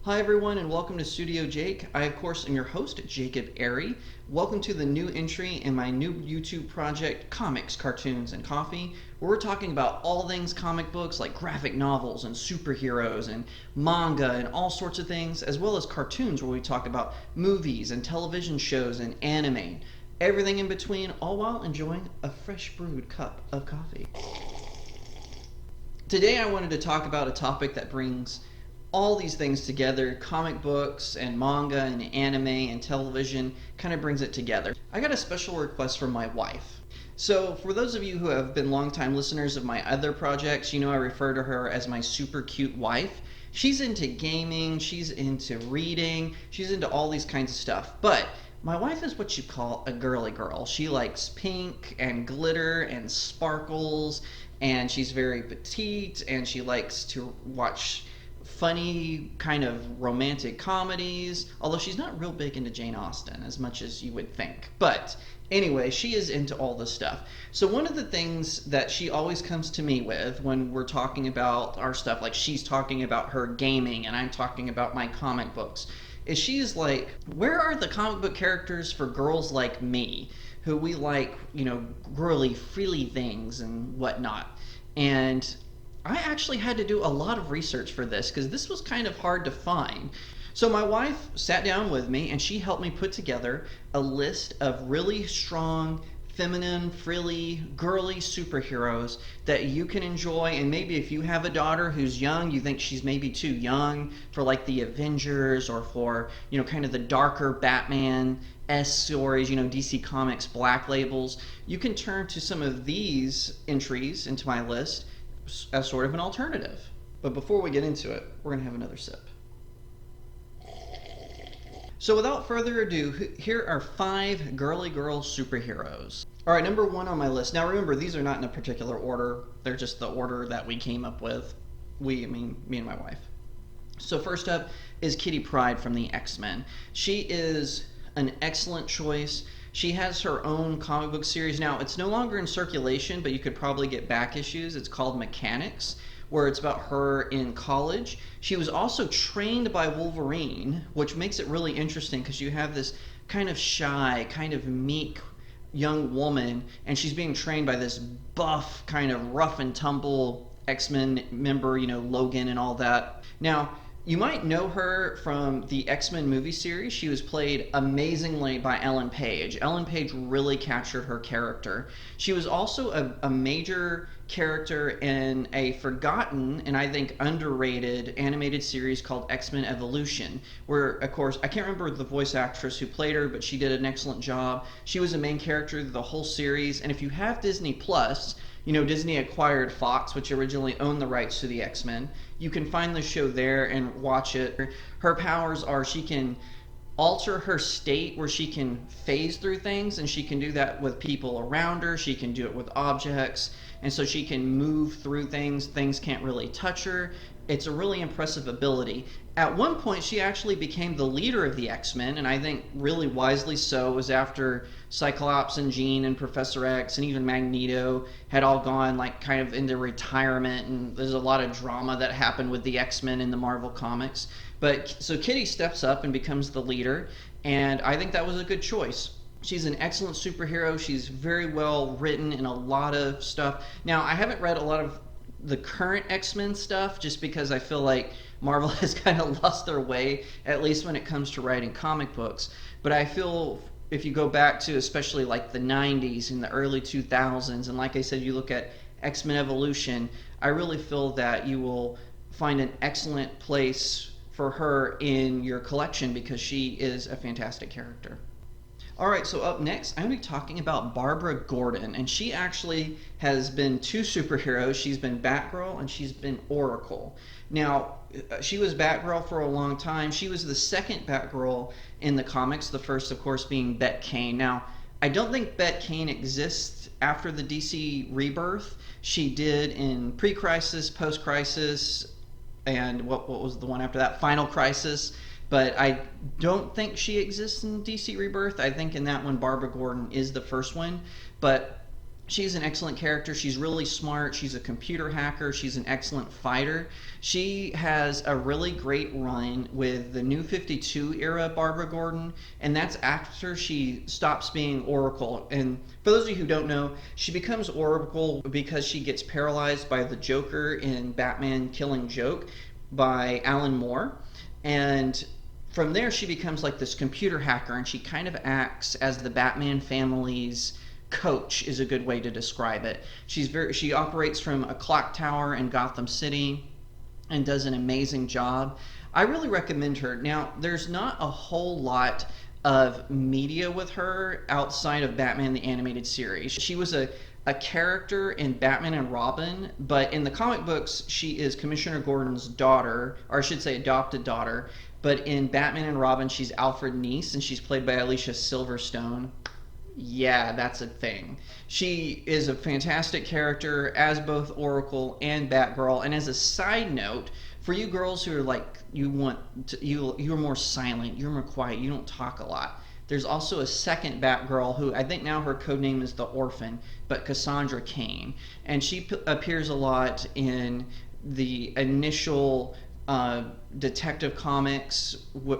Hi everyone and welcome to StudioJake. I of course am your host, Jacob Airy. Welcome to the new entry in my new YouTube project, Comics, Cartoons, and Coffee, where we're talking about all things comic books like graphic novels and superheroes and manga and all sorts of things, as well as cartoons where we talk about movies and television shows and anime. Everything in between, all while enjoying a fresh brewed cup of coffee. Today I wanted to talk about a topic that brings all these things together. Comic books and manga and anime and television kind of brings it together. I got a special request from my wife. So for those of you who have been longtime listeners of my other projects, you know I refer to her as my super cute wife. She's into gaming, she's into reading, she's into all these kinds of stuff. But my wife is what you call a girly girl. She likes pink and glitter and sparkles, and she's very petite, and she likes to watch funny kind of romantic comedies, although she's not real big into Jane Austen as much as you would think. But anyway, she is into all this stuff. So one of the things that she always comes to me with when we're talking about our stuff, like she's talking about her gaming and I'm talking about my comic books, is she's like, where are the comic book characters for girls like me who we like, girly, frilly things and whatnot? And I actually had to do a lot of research for this because this was kind of hard to find. So my wife sat down with me and she helped me put together a list of really strong, feminine, frilly, girly superheroes that you can enjoy. And maybe if you have a daughter who's young, you think she's maybe too young for like the Avengers or for, kind of the darker Batman stories, DC Comics Black Labels, you can turn to some of these entries into my list as sort of an alternative. But before we get into it, we're going to have another sip. So without further ado, here are 5 girly girl superheroes. Alright, number 1 on my list. Now remember, these are not in a particular order. They're just the order that we came up with. Me and my wife. So first up is Kitty Pryde from the X-Men. She is an excellent choice. She has her own comic book series. Now, it's no longer in circulation, but you could probably get back issues. It's called Mechanics, where it's about her in college. She was also trained by Wolverine, which makes it really interesting because you have this kind of shy, kind of meek young woman, and she's being trained by this buff, kind of rough and tumble X-Men member, Logan and all that. Now, you might know her from the X-Men movie series. She was played amazingly by Ellen Page. Ellen Page really captured her character. She was also a major character in a forgotten and I think underrated animated series called X-Men Evolution, where, of course, I can't remember the voice actress who played her, but she did an excellent job. She was a main character through the whole series, and if you have Disney Plus, Disney acquired Fox, which originally owned the rights to the X-Men. You can find the show there and watch it. Her powers are she can alter her state where she can phase through things, and she can do that with people around her. She can do it with objects, and so she can move through things. Things can't really touch her. It's a really impressive ability. At one point, she actually became the leader of the X-Men, and I think really wisely so. It was after Cyclops and Jean and Professor X and even Magneto had all gone like kind of into retirement, and there's a lot of drama that happened with the X-Men in the Marvel comics. But so Kitty steps up and becomes the leader, and I think that was a good choice. She's an excellent superhero. She's very well written in a lot of stuff. Now, I haven't read a lot of the current X-Men stuff just because I feel like Marvel has kind of lost their way, at least when it comes to writing comic books. But I feel if you go back to especially like the 90s and the early 2000s, and like I said, you look at X-Men Evolution, I really feel that you will find an excellent place for her in your collection because she is a fantastic character. Alright, so up next, I'm going to be talking about Barbara Gordon, and she actually has been 2 superheroes. She's been Batgirl and she's been Oracle. Now, she was Batgirl for a long time. She was the second Batgirl in the comics, the first, of course, being Bet Kane. Now, I don't think Bet Kane exists after the DC Rebirth. She did in Pre-Crisis, Post-Crisis, and what was the one after that? Final Crisis. But I don't think she exists in DC Rebirth. I think in that one, Barbara Gordon is the first one. But She's an excellent character. She's really smart. She's a computer hacker. She's an excellent fighter. She has a really great run with the New 52 era Barbara Gordon, and that's after she stops being Oracle. And for those of you who don't know, she becomes Oracle because she gets paralyzed by the Joker in Batman Killing Joke by Alan Moore. And from there, she becomes like this computer hacker, and she kind of acts as the Batman family's coach, is a good way to describe it. She operates from a clock tower in Gotham City and does an amazing job. I really recommend her. Now, there's not a whole lot of media with her outside of Batman the Animated Series. She was a character in Batman and Robin, but in the comic books, she is Commissioner Gordon's daughter, or I should say adopted daughter. But in Batman and Robin, she's Alfred's niece, and she's played by Alicia Silverstone. Yeah, that's a thing. She is a fantastic character as both Oracle and Batgirl. And as a side note, for you girls who are like, you're more silent, you're more quiet, you don't talk a lot, there's also a second Batgirl who I think now her code name is the Orphan, but Cassandra Cain. And she appears a lot in the initial Detective Comics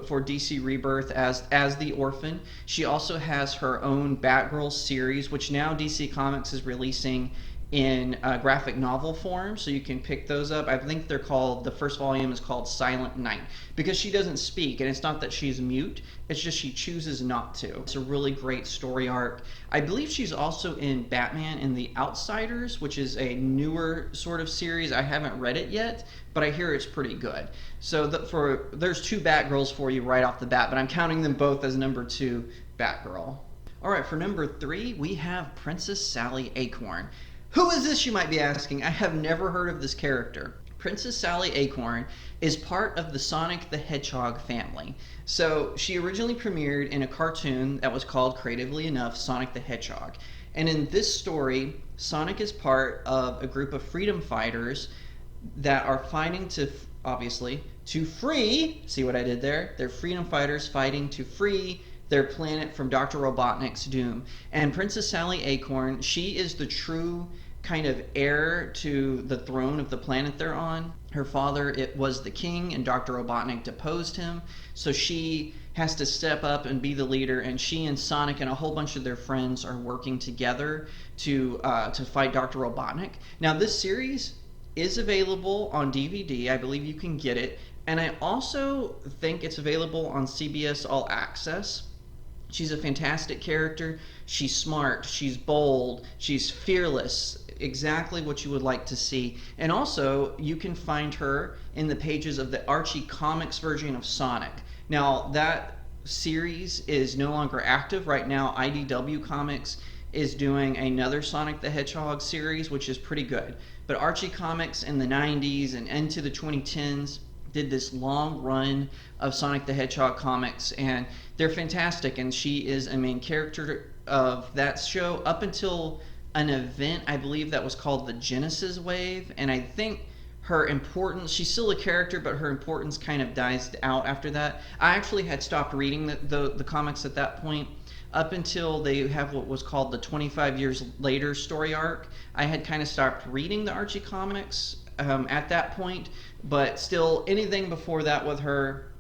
for DC Rebirth as the Orphan. She also has her own Batgirl series, which now DC Comics is releasing in graphic novel form, so you can pick those up. I think they're called, the first volume is called Silent Night, because she doesn't speak, and it's not that she's mute, it's just she chooses not to. It's a really great story arc. I believe she's also in Batman and the Outsiders, which is a newer sort of series. I haven't read it yet, but I hear it's pretty good. So there's two Batgirls for you right off the bat, but I'm counting them both as number 2 Batgirl. All right, for number 3, we have Princess Sally Acorn. Who is this, you might be asking? I have never heard of this character. Princess Sally Acorn is part of the Sonic the Hedgehog family. So she originally premiered in a cartoon that was called, creatively enough, Sonic the Hedgehog. And in this story, Sonic is part of a group of freedom fighters that are fighting to free, see what I did there? They're freedom fighters fighting to free their planet from Dr. Robotnik's doom. And Princess Sally Acorn, she is the true kind of heir to the throne of the planet they're on. Her father, it was the king, and Dr. Robotnik deposed him. So she has to step up and be the leader, and she and Sonic and a whole bunch of their friends are working together to fight Dr. Robotnik. Now, this series is available on DVD. I believe you can get it. And I also think it's available on CBS All Access. She's a fantastic character. She's smart, she's bold, she's fearless, exactly what you would like to see. And also, you can find her in the pages of the Archie Comics version of Sonic. Now, that series is no longer active. Right now, IDW Comics is doing another Sonic the Hedgehog series, which is pretty good. But Archie Comics in the 90s and into the 2010s did this long run of Sonic the Hedgehog comics, and they're fantastic. And she is a main character of that show up until an event, I believe, that was called the Genesis Wave. And I think her importance, she's still a character, but her importance kind of dies out after that. I actually had stopped reading the comics at that point. Up until they have what was called the 25 Years Later story arc, I had kind of stopped reading the Archie comics at that point, but still, anything before that with her,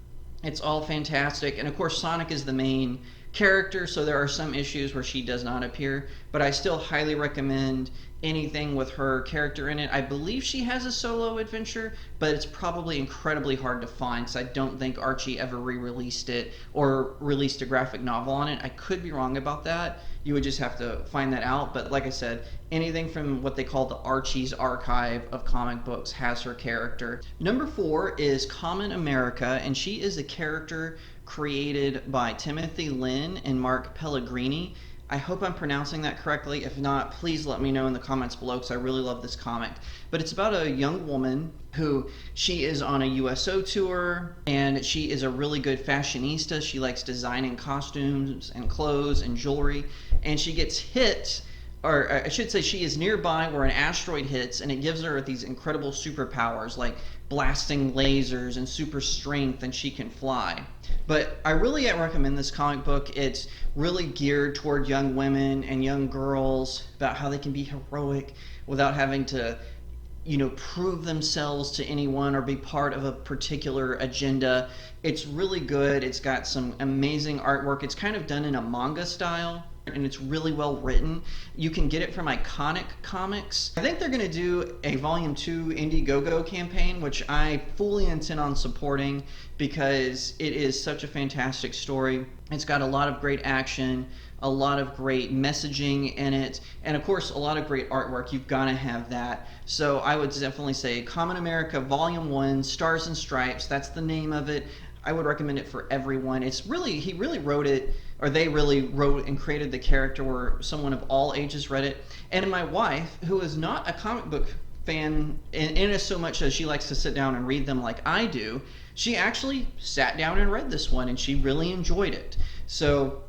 it's all fantastic. And of course, Sonic is the main character, so there are some issues where she does not appear, but I still highly recommend anything with her character in it. I believe she has a solo adventure, but it's probably incredibly hard to find, because I don't think Archie ever re-released it or released a graphic novel on it. I could be wrong about that. You would just have to find that out. But like I said, anything from what they call the Archie's archive of comic books has her character. Number 4 is Kamen America, and she is a character created by Timothy Lynn and Mark Pellegrini. I hope I'm pronouncing that correctly. If not, please let me know in the comments below, because I really love this comic. But it's about a young woman who, she is on a USO tour, and she is a really good fashionista. She likes designing costumes and clothes and jewelry, and she gets hit, or I should say she is nearby where an asteroid hits, and it gives her these incredible superpowers like blasting lasers and super strength, and she can fly. But I really recommend this comic book. It's really geared toward young women and young girls about how they can be heroic without having to, prove themselves to anyone or be part of a particular agenda. It's really good. It's got some amazing artwork. It's kind of done in a manga style, and it's really well written. You can get it from Iconic Comics. I think they're going to do a Volume 2 Indiegogo campaign, which I fully intend on supporting because it is such a fantastic story. It's got a lot of great action, a lot of great messaging in it, and of course a lot of great artwork. You've got to have that. So I would definitely say Kamen America Volume 1, Stars and Stripes, that's the name of it. I would recommend it for everyone. He really wrote it, or they really wrote and created the character where someone of all ages read it. And my wife, who is not a comic book fan in as so much as she likes to sit down and read them like I do, she actually sat down and read this one, and she really enjoyed it. So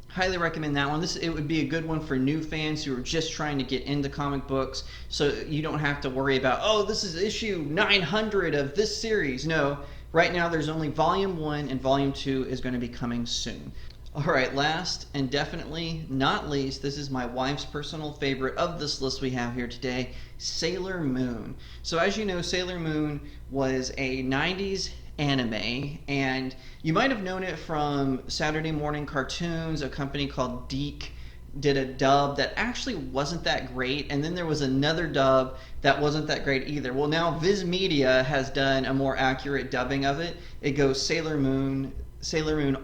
highly recommend that one. It would be a good one for new fans who are just trying to get into comic books, so you don't have to worry about, oh, this is issue 900 of this series. No, right now there's only Volume 1, and Volume 2 is going to be coming soon. Alright, last and definitely not least, this is my wife's personal favorite of this list we have here today, Sailor Moon. So as you know, Sailor Moon was a 90s anime, and you might have known it from Saturday morning cartoons. A company called Deke did a dub that actually wasn't that great, and then there was another dub that wasn't that great either. Well, now Viz Media has done a more accurate dubbing of it. It goes Sailor Moon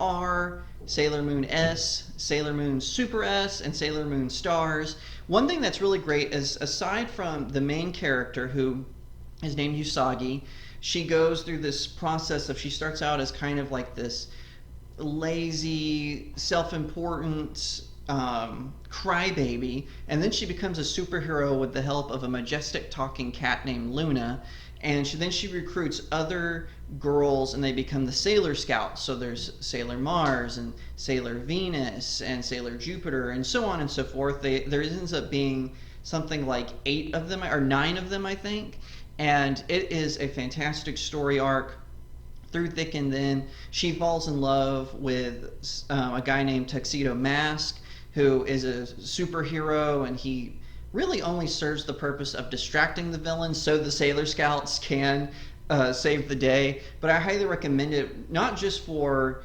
R, Sailor Moon S, Sailor Moon Super S, and Sailor Moon Stars. One thing that's really great is, aside from the main character, who is named Usagi, she goes through this process of, she starts out as kind of like this lazy, self-important crybaby, and then she becomes a superhero with the help of a majestic talking cat named Luna, and then she recruits other girls, and they become the Sailor Scouts. So there's Sailor Mars and Sailor Venus and Sailor Jupiter and so on and so forth. There ends up being something like 8 of them, or 9 of them, I think, and it is a fantastic story arc. Through thick and thin, she falls in love with a guy named Tuxedo Mask, who is a superhero, and he really only serves the purpose of distracting the villains so the Sailor Scouts can save the day. But I highly recommend it, not just for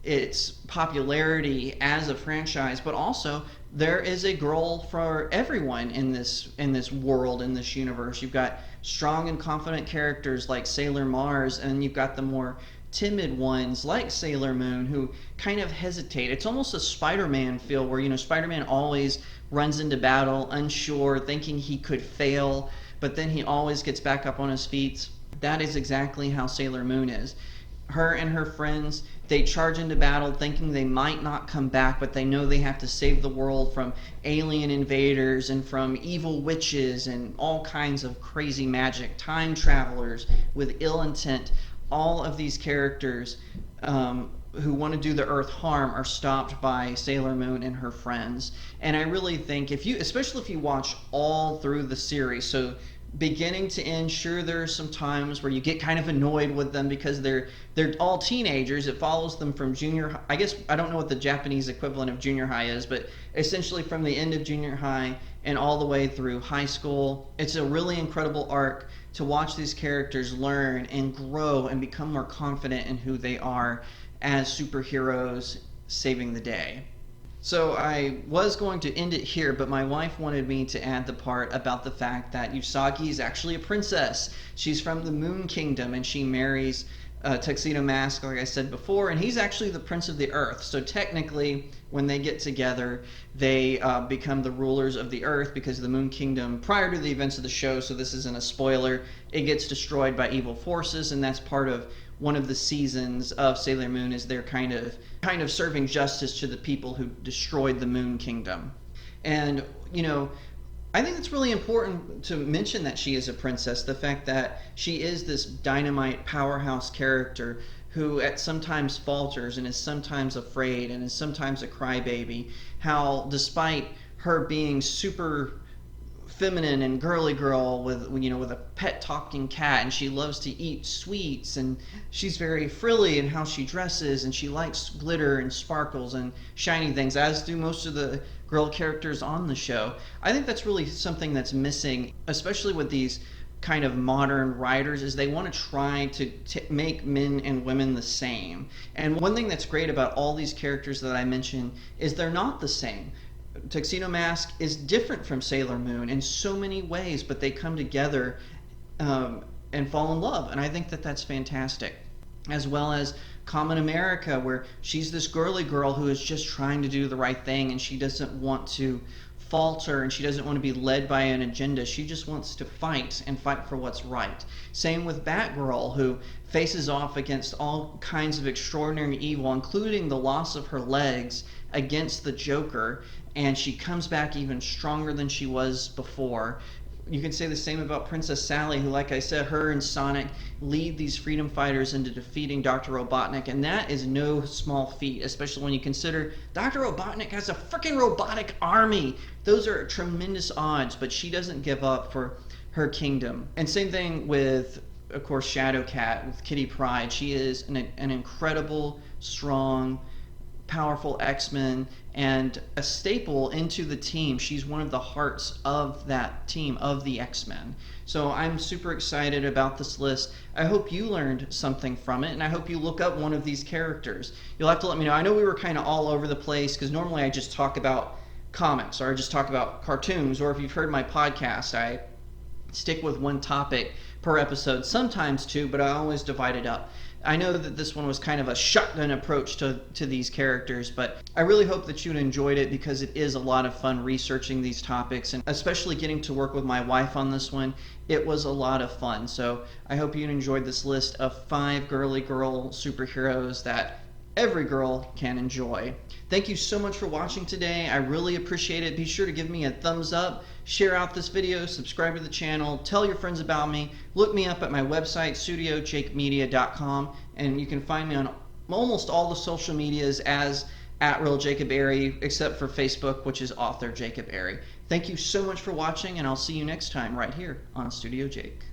its popularity as a franchise, but also there is a girl for everyone in this world, in this universe. You've got strong and confident characters like Sailor Mars, and you've got the more timid ones like Sailor Moon who kind of hesitate. It's almost a Spider-Man feel where, Spider-Man always runs into battle unsure, thinking he could fail, but then he always gets back up on his feet. That is exactly how Sailor Moon is. Her and her friends, they charge into battle thinking they might not come back, but they know they have to save the world from alien invaders and from evil witches and all kinds of crazy magic, time travelers with ill intent. All of these characters who want to do the Earth harm are stopped by Sailor Moon and her friends. And I really think, especially if you watch all through the series, so beginning to end, sure, there are some times where you get kind of annoyed with them because they're all teenagers. It follows them from junior, I guess, I don't know what the Japanese equivalent of junior high is, but essentially from the end of junior high and all the way through high school. It's a really incredible arc to watch these characters learn and grow and become more confident in who they are as superheroes saving the day. So I was going to end it here, but my wife wanted me to add the part about the fact that Usagi is actually a princess. She's from the Moon Kingdom, and she marries Tuxedo Mask, like I said before, and he's actually the Prince of the Earth. So technically, when they get together, they become the rulers of the Earth, because the Moon Kingdom, prior to the events of the show, so this isn't a spoiler, it gets destroyed by evil forces, and that's part of one of the seasons of Sailor Moon, is they're kind of serving justice to the people who destroyed the Moon Kingdom. And, I think it's really important to mention that she is a princess, the fact that she is this dynamite powerhouse character who sometimes falters and is sometimes afraid and is sometimes a crybaby. How, despite her being super feminine and girly girl with, you know, with a pet talking cat, and she loves to eat sweets, and she's very frilly in how she dresses, and she likes glitter and sparkles and shiny things, as do most of the girl characters on the show. I think that's really something that's missing, especially with these kind of modern writers, is they want to try to make men and women the same. And one thing that's great about all these characters that I mentioned is they're not the same. Tuxedo Mask is different from Sailor Moon in so many ways, but they come together and fall in love, and I think that that's fantastic. As well as Kamen America, where she's this girly girl who is just trying to do the right thing, and she doesn't want to falter, and she doesn't want to be led by an agenda. She just wants to fight and fight for what's right. Same with Batgirl, who faces off against all kinds of extraordinary evil, including the loss of her legs, against the Joker, and she comes back even stronger than she was before. You can say the same about Princess Sally, who, like I said, her and Sonic lead these freedom fighters into defeating Dr. Robotnik, and that is no small feat, especially when you consider Dr. Robotnik has a freaking robotic army. Those are tremendous odds, but she doesn't give up for her kingdom. And same thing with, of course, Shadowcat, with Kitty Pryde. She is an incredible, strong, powerful X-Men and a staple into the team. She's one of the hearts of that team, of the X-Men. So I'm super excited about this list. I hope you learned something from it, and I hope you look up one of these characters. You'll have to let me know. I know we were kind of all over the place, because normally I just talk about comics, or I just talk about cartoons, or if you've heard my podcast, I stick with one topic per episode, sometimes two, but I always divide it up. I know that this one was kind of a shotgun approach to these characters, but I really hope that you enjoyed it, because it is a lot of fun researching these topics, and especially getting to work with my wife on this one. It was a lot of fun. So I hope you enjoyed this list of 5 girly girl superheroes that every girl can enjoy. Thank you so much for watching today. I really appreciate it. Be sure to give me a thumbs up, share out this video, subscribe to the channel, tell your friends about me. Look me up at my website, StudioJakeMedia.com, and you can find me on almost all the social medias as @RealJacobAiry, except for Facebook, which is author Jacob Airy. Thank you so much for watching, and I'll see you next time right here on Studio Jake.